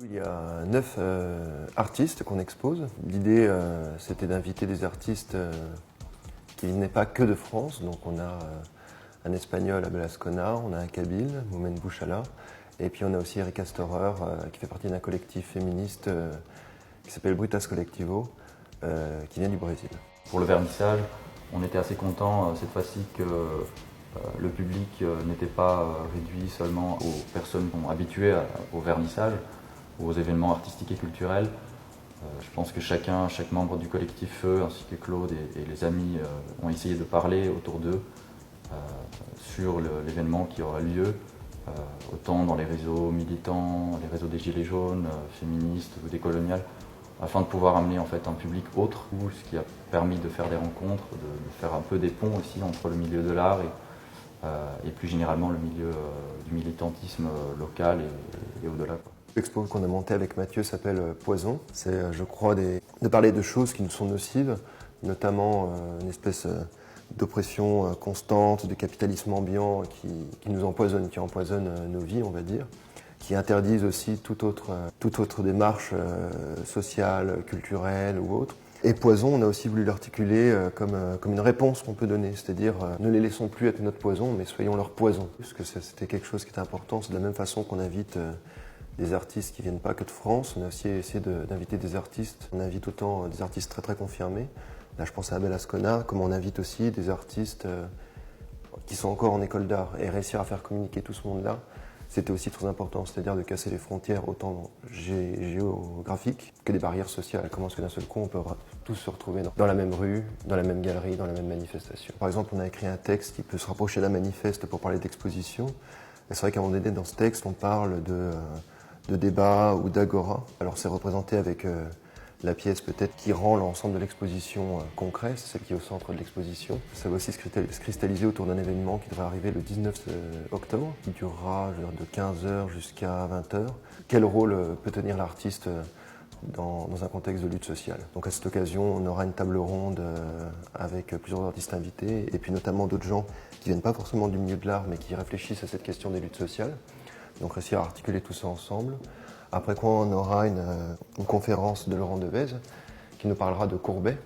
Il y a 9 artistes qu'on expose. L'idée, c'était d'inviter des artistes qui venaient pas que de France. Donc on a un Espagnol, Abel Ascona, on a un Kabyle, Moumen Bouchala, et puis on a aussi Erika Storer, qui fait partie d'un collectif féministe qui s'appelle Brutas Colectivo, qui vient du Brésil. Pour le vernissage, on était assez content cette fois-ci que le public n'était pas réduit seulement aux personnes habituées au vernissage ou aux événements artistiques et culturels. Je pense que chaque membre du collectif Feu, ainsi que Claude et les amis, ont essayé de parler autour d'eux sur l'événement qui aura lieu, autant dans les réseaux militants, les réseaux des Gilets jaunes, féministes ou décoloniales, afin de pouvoir amener en fait un public autre, ce qui a permis de faire des rencontres, de faire un peu des ponts aussi entre le milieu de l'art et plus généralement le milieu du militantisme local et au-delà. L'expo qu'on a montée avec Mathieu s'appelle Poison. C'est, je crois, de parler de choses qui nous sont nocives, notamment une espèce d'oppression constante, de capitalisme ambiant qui nous empoisonne, qui empoisonne nos vies, on va dire, qui interdisent aussi toute autre démarche sociale, culturelle ou autre. Et Poison, on a aussi voulu l'articuler comme une réponse qu'on peut donner, c'est-à-dire ne les laissons plus être notre poison, mais soyons leur poison. Parce que c'était quelque chose qui était important, c'est de la même façon qu'on invite des artistes qui viennent pas que de France, on a aussi essayé d'inviter des artistes. On invite autant des artistes très très confirmés, là je pense à Abel Ascona, comme on invite aussi des artistes qui sont encore en école d'art. Et réussir à faire communiquer tout ce monde-là, c'était aussi très important, c'est-à-dire de casser les frontières autant géographiques que des barrières sociales. Comment est-ce que d'un seul coup on peut tous se retrouver dans la même rue, dans la même galerie, dans la même manifestation. Par exemple, on a écrit un texte qui peut se rapprocher d'un manifeste pour parler d'exposition. Et c'est vrai qu'à un moment donné, dans ce texte, on parle de débat ou d'agora. Alors c'est représenté avec la pièce peut-être qui rend l'ensemble de l'exposition concret, c'est celle qui est au centre de l'exposition. Ça va aussi se cristalliser autour d'un événement qui devrait arriver le 19 octobre, qui durera de 15h jusqu'à 20h. Quel rôle peut tenir l'artiste dans un contexte de lutte sociale? Donc à cette occasion, on aura une table ronde avec plusieurs artistes invités, et puis notamment d'autres gens qui viennent pas forcément du milieu de l'art, mais qui réfléchissent à cette question des luttes sociales. Donc réussir à articuler tout ça ensemble. Après quoi, on aura une conférence de Laurent Devez qui nous parlera de Courbet,